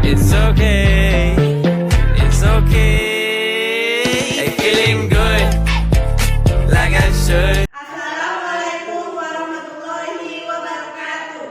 It's okay, it's okay. I'm feeling good, like I should. Assalamualaikum warahmatullahi wabarakatuh.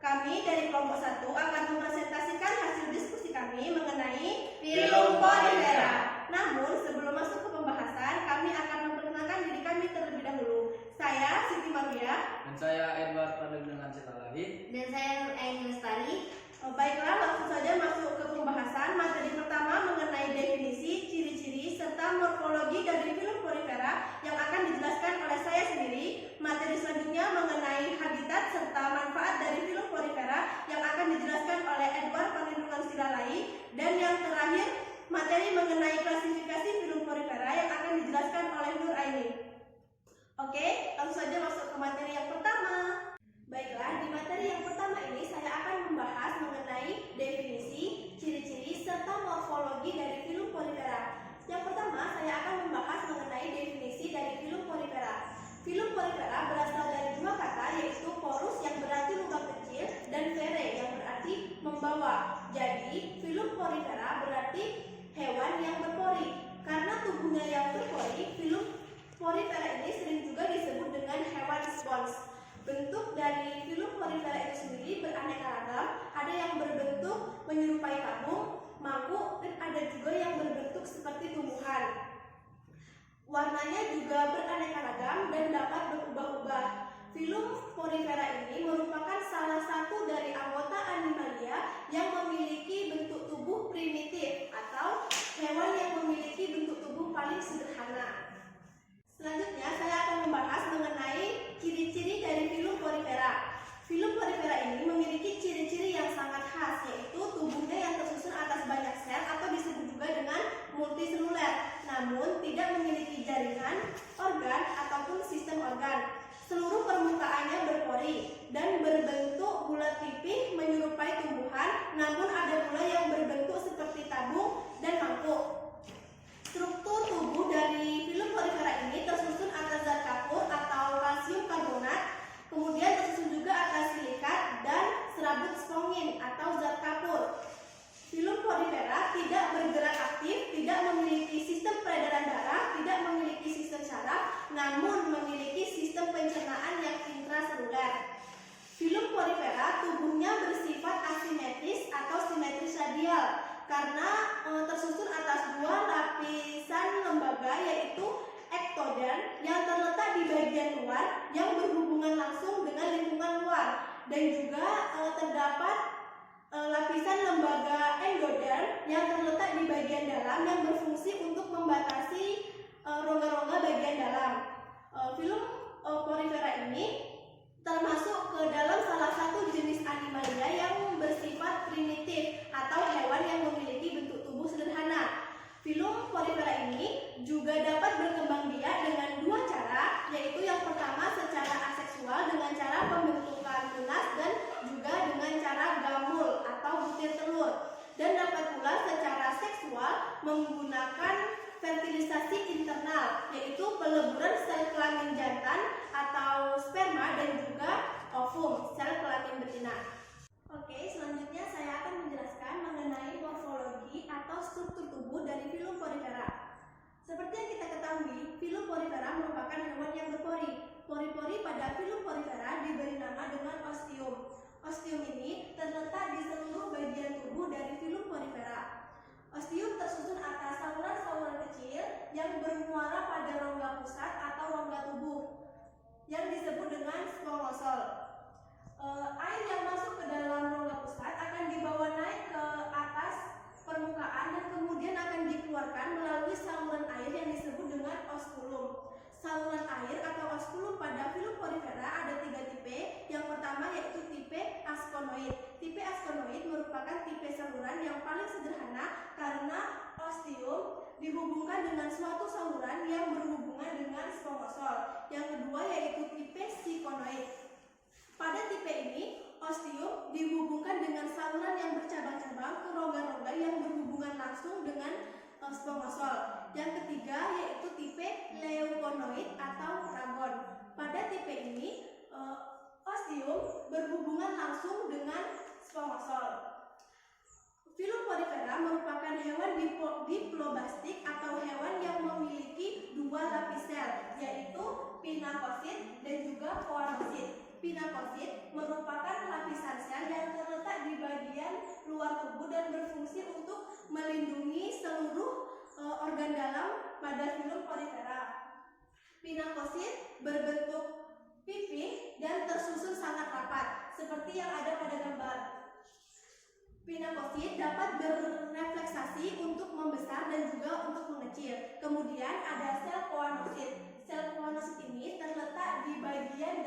Kami dari kelompok 1 akan mempresentasikan hasil diskusi kami mengenai film Polifera. Namun sebelum masuk ke pembahasan, kami akan memperkenalkan diri kami terlebih dahulu. Saya Siti Maria. Dan saya Edward Pandangan Citalali. Dan saya Nur Aini Lestari. Baiklah, langsung saja masuk ke pembahasan. Materi pertama mengenai definisi, ciri-ciri, serta morfologi dari film Polifera yang akan dijelaskan oleh saya sendiri. Materi selanjutnya mengenai habitat serta manfaat dari film Polifera yang akan dijelaskan oleh Edward Pandangan Citalali. Dan yang terakhir, materi mengenai klasifikasi film Polifera yang akan dijelaskan oleh Nur Aini. Oke, langsung saja masuk ke materi yang pertama. Baiklah, di materi yang pertama ini saya akan membahas mengenai definisi, ciri-ciri, serta morfologi dari film Polifera. Yang pertama, saya akan membahas mengenai definisi dari film Polifera. Film Polifera berasal dari dua kata, yaitu porus yang berarti lubang kecil dan vere yang berarti membawa. Jadi, film Polifera berarti hewan yang berpori. Karena tubuhnya yang berpori, film Polifera ini sering juga disebut dengan hewan spons. Bentuk dari film Polifera itu sendiri beraneka ragam. Ada yang berbentuk menyerupai tabung, mangkuk, dan ada juga yang berbentuk seperti tumbuhan. Warnanya juga beraneka ragam dan dapat berubah-ubah. Film Polifera ini merupakan salah satu dari anggota animalia yang memiliki bentuk tubuh primitif atau hewan yang memiliki bentuk tubuh paling sederhana. Selanjutnya saya akan membahas mengenai ciri-ciri dari film Polifera. Film Polifera ini memiliki ciri-ciri yang sangat khas, yaitu tubuhnya yang tersusun atas banyak sel atau disebut juga dengan multiseluler, namun tidak memiliki jaringan, organ, ataupun sistem organ. Seluruh permukaannya berpori dan berbentuk bulat pipih menyerupai tumbuhan, namun ada pula yang berbentuk seperti tabung dan mangkuk. Struktur tubuh dari film Polifera ini tersusun atas zat kapur atau kalsium karbonat, kemudian tersusun juga atas silikat dan serabut spongin atau zat kapur. Film Polifera tidak bergerak aktif, tidak memiliki sistem peredaran darah, tidak memiliki sistem saraf, namun memiliki sistem pencernaan yang intraseluler. Film Polifera tubuhnya bersifat asimetris atau simetris radial karena tersusun atas dua lapisan lembaga, yaitu ektoderm yang terletak di bagian luar yang berhubungan langsung dengan lingkungan luar, dan juga terdapat lapisan lembaga endoderm yang terletak di bagian dalam yang berfungsi untuk membatasi rongga-rongga bagian dalam. Film Polifera ini termasuk ke dalam salah satu jenis animalia yang bersifat primitif atau hewan yang memiliki bentuk tubuh sederhana. Film Polifera ini juga dapat berkembang biak dengan dua cara, yaitu yang pertama secara aseksual dengan cara pembentukan tunas dan juga dengan cara gamul atau butir telur, dan dapat pula secara seksual menggunakan fertilisasi internal, yaitu peleburan sel kelamin jantan atau sperma dan juga ovum, sel kelamin betina. Oke, selanjutnya saya akan menjelaskan mengenai morfologi atau struktur tubuh dari film Polifera. Seperti yang kita ketahui, film Polifera merupakan hewan yang berpori. Pori-pori pada film Polifera diberi nama dengan ostium. Ostium ini terletak di seluruh bagian tubuh dari film Polifera. Ostium tersusun atas saluran-saluran kecil yang bermuara pada rongga pusat atau rongga tubuh yang disebut dengan squamosal. Air yang masuk ke dalam rongga pusat akan dibawa naik ke atas permukaan dan kemudian akan dikeluarkan melalui saluran air yang disebut dengan osculum. Saluran air atau osculum pada film Polifera ada 3 tipe. Yang pertama yaitu tipe askonoid. Tipe askonoid merupakan tipe saluran yang paling sederhana karena ostium dihubungkan dengan suatu saluran yang berhubungan dengan squamosal. Yang kedua yaitu tipe sikonoid. Pada tipe ini, ostium dihubungkan dengan saluran yang bercabang-cabang ke rongga-rongga yang berhubungan langsung dengan squamosal. Yang ketiga yaitu tipe leukonoid atau ragon. Pada tipe ini, ostium berhubungan langsung dengan squamosal. Film hewan diplobastik atau hewan yang memiliki dua lapis sel, yaitu pinakosit dan juga koanosit. Pinakosit merupakan lapisan sel yang terletak di bagian luar tubuh dan berfungsi untuk melindungi seluruh organ dalam pada filum porifera. Pinakosit berbentuk pipih dan tersusun sangat rapat, seperti yang ada pada gambar. Pinakosit dapat berrefleksasi untuk membesar dan juga untuk mengecil. Kemudian ada sel koanosit. Sel koanosit ini terletak di bagian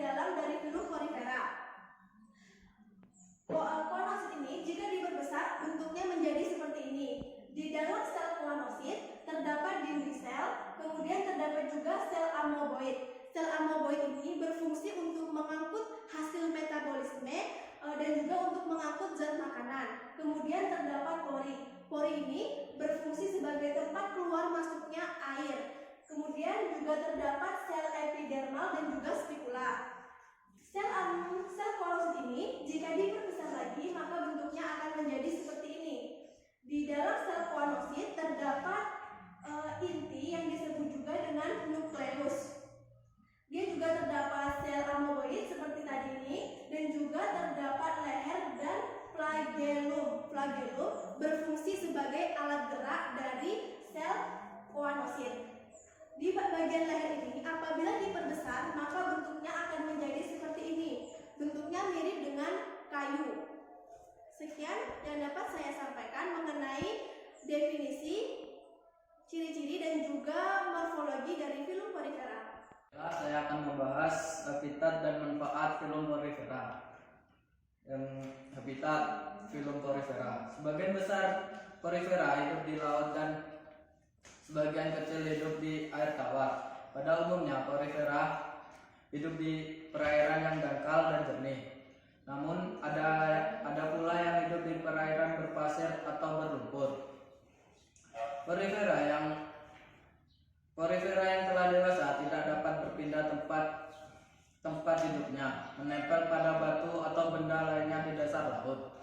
dalam dari filum porifera. Koanosit ini jika diperbesar bentuknya menjadi seperti ini. Di dalam sel koanosit terdapat dinding sel, kemudian terdapat juga sel amoeboid. Sel amoeboid ini berfungsi untuk mengangkut hasil metabolisme dan juga untuk mengangkut zat makanan. Kemudian terdapat pori. Pori ini berfungsi sebagai tempat keluar masuknya air. Kemudian juga terdapat sel epidermal dan juga spikula. Sel koanosit ini jika diperbesar lagi maka bentuknya akan menjadi seperti ini. Di dalam sel koanosit terdapat inti yang disebut juga dengan nukleus. Dia juga terdapat sel amoeboid seperti tadi ini dan juga terdapat leher dan flagellum. Flagellum berfungsi sebagai alat gerak dari sel koanosit. Di bagian leher ini apabila diperbesar maka bentuknya akan menjadi seperti ini. Bentuknya mirip dengan kayu. Sekian yang dapat saya sampaikan mengenai definisi, ciri-ciri dan juga morfologi dari filum porifera. Saya akan membahas habitat dan manfaat filum porifera. Habitat filum porifera. Sebagian besar porifera hidup di laut dan sebagian kecil hidup di air tawar. Pada umumnya porifera hidup di perairan yang dangkal dan jernih. Namun ada pula yang hidup di perairan berpasir atau berlumpur. Porifera yang telah dewasa tidak dapat berpindah tempat hidupnya, menempel pada batu atau benda lainnya di dasar laut.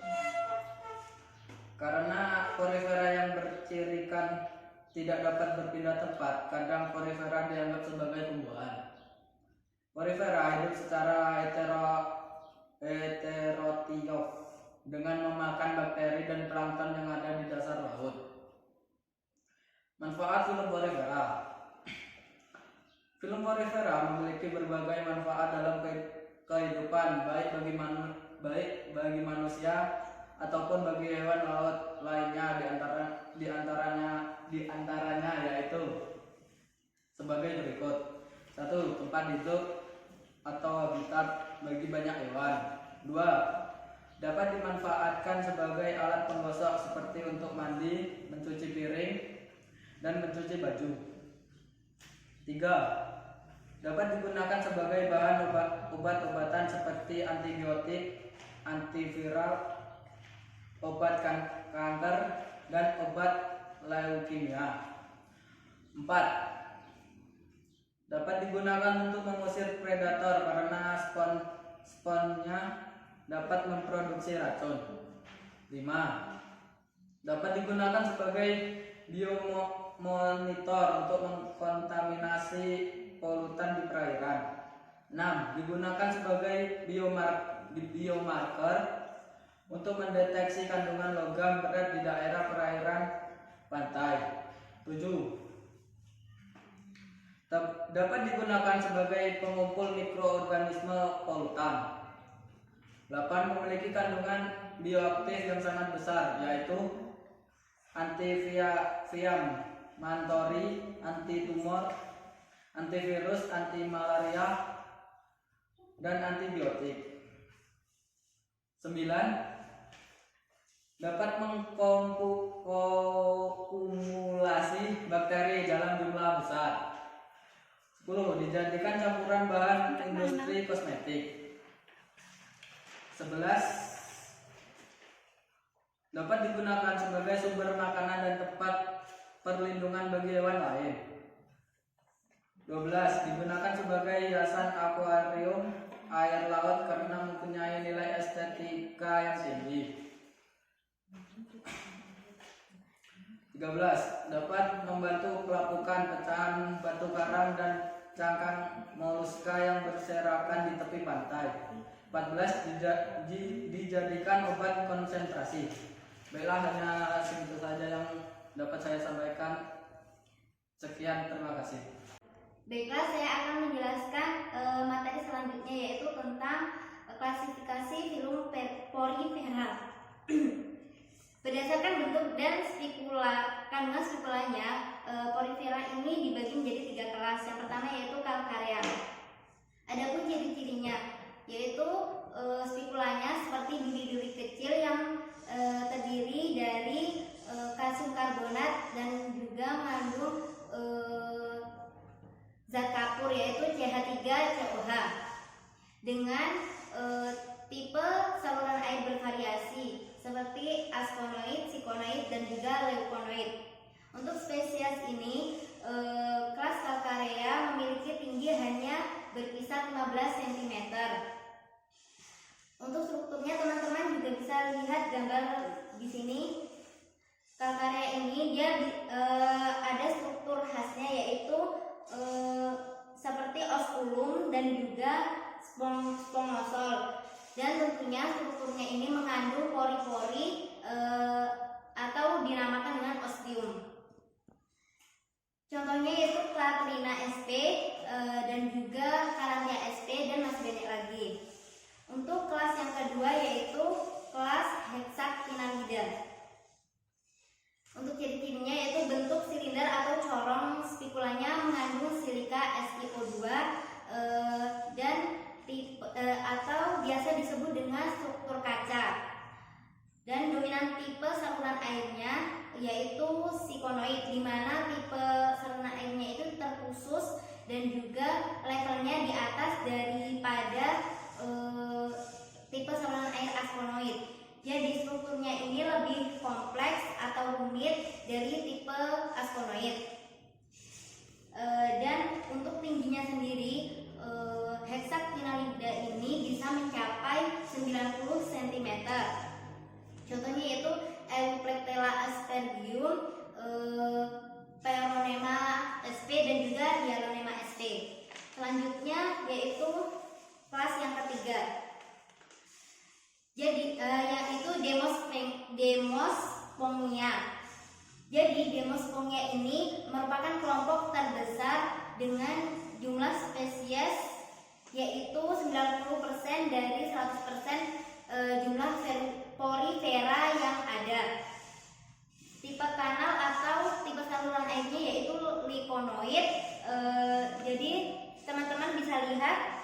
Karena porifera yang bercirikan tidak dapat berpindah tempat, kadang porifera dianggap sebagai tumbuhan. Porifera hidup secara heterotiof dengan memakan bakteri dan plankton yang ada di dasar laut. Manfaat filum porifera. Filum porifera memiliki berbagai manfaat dalam kehidupan baik bagi manusia ataupun bagi hewan laut lainnya, di antaranya yaitu sebagai berikut. 1. Tempat hidup atau habitat bagi banyak hewan. 2. Dapat dimanfaatkan sebagai alat penggosok seperti untuk mandi, mencuci piring, dan mencuci baju. 3. Dapat digunakan sebagai bahan obat-obatan seperti antibiotik, antiviral, obat kanker, dan obat leukemia. 4. Dapat digunakan untuk mengusir predator karena sponnya dapat memproduksi racun. 5. Dapat digunakan sebagai biomonitor untuk mengkontaminasi polutan di perairan. 6. Digunakan sebagai biomarker untuk mendeteksi kandungan logam berat di daerah perairan pantai. 7. Dapat digunakan sebagai pengumpul mikroorganisme polutan. 8. Memiliki kandungan bioaktif yang sangat besar, yaitu anti-inflammatory, anti-tumor, antivirus, anti-malaria, dan antibiotik. 9. Dapat mengkumulasi bakteri dalam jumlah besar. 10. Dijadikan campuran bahan industri kosmetik. 11. Dapat digunakan sebagai sumber makanan dan tempat perlindungan bagi hewan lain. 12. Digunakan sebagai hiasan akuarium air laut karena mempunyai nilai estetika yang tinggi. 13. Dapat membantu pelapukan pecahan batu karang dan cangkang moluska yang berserakan di tepi pantai. 14. Dijadikan obat konsentrasi. Baiklah, hanya segitu saja yang dapat saya sampaikan. Sekian, terima kasih. Baiklah, saya akan menjelaskan materi selanjutnya, yaitu tentang klasifikasi film porifera. Berdasarkan bentuk dan kandungan spikulanya, porifera ini dibagi menjadi 3 kelas. Yang pertama yaitu kalkarea. Adapun ciri-cirinya yaitu spikulanya seperti duri-duri kecil yang terdiri dari kalsium karbonat dan juga mengandung zat kapur yaitu CH3COH dengan tipe saluran air bervariasi seperti askonoid, sikonoid, dan juga leukonoid. Untuk spesies ini, kelas kalkarea memiliki tinggi hanya berkisar 15 cm. Untuk strukturnya teman-teman juga bisa lihat gambar di sini. Kalkarea ini dia ada struktur khasnya yaitu seperti osculum dan juga spongiosol. Dan tentunya strukturnya ini mengandung pori-pori atau dinamakan dengan ostium. Contohnya yaitu Clatrina sp dan juga Caranthia sp dan masih banyak lagi. Untuk kelas yang kedua yaitu kelas Hexactinellida. Untuk ciri-cirinya yaitu bentuk silinder atau corong, spikulanya mengandung silika SiO2 dan atau biasa disebut dengan struktur kaca. Dan dominan tipe saluran airnya yaitu sikonoid, di mana tipe saluran airnya itu terkhusus dan juga levelnya di atas daripada tipe saluran air askonoid. Jadi strukturnya ini lebih kompleks atau rumit dari tipe askonoid. Dan untuk tingginya sendiri, Hexactinellida ini bisa mencapai 90 cm. Contohnya yaitu Euplectella aspergium, Peronema sp dan juga Hyalonema sp. Selanjutnya yaitu kelas yang ketiga. Jadi yaitu Demospongia. Jadi Demospongia ini merupakan kelompok terbesar dengan jumlah spesies yaitu 90% dari 100% jumlah porifera yang ada. Tipe kanal atau tipe saluran airnya yaitu likonoid. Jadi teman-teman bisa lihat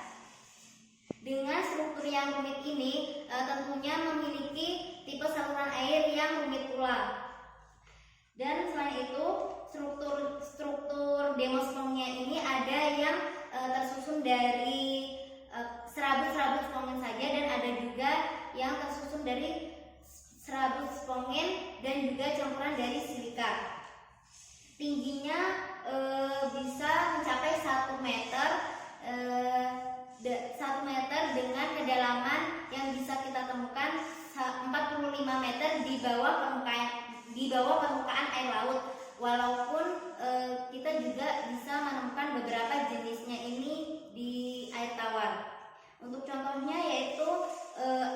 dengan struktur yang rumit ini tentunya memiliki tipe saluran air yang rumit pula. Dan selain itu struktur Demospongia ini ada yang tersusun dari serabut-serabut spongin saja, dan ada juga yang tersusun dari serabut spongin dan juga campuran dari silika. Tingginya bisa mencapai 1 meter, 1 meter dengan kedalaman yang bisa kita temukan 45 meter di bawah permukaan air laut. Walaupun kita juga bisa menemukan beberapa jenisnya ini di air tawar. Untuk contohnya yaitu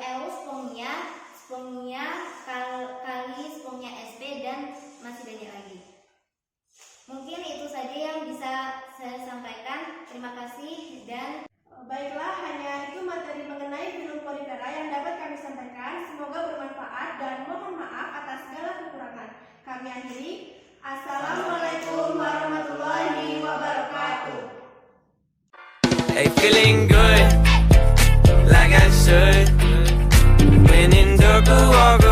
Euspongia, Kalispongia sp dan masih banyak lagi. Mungkin itu saja yang bisa saya sampaikan. Terima kasih dan Baiklah, hanya itu materi mengenai film porifera yang dapat kami sampaikan. Semoga bermanfaat dan mohon maaf atas segala kekurangan. Kami akhiri. Assalamualaikum warahmatullahi wabarakatuh. Hey, feeling good, like I should. When in dark, walk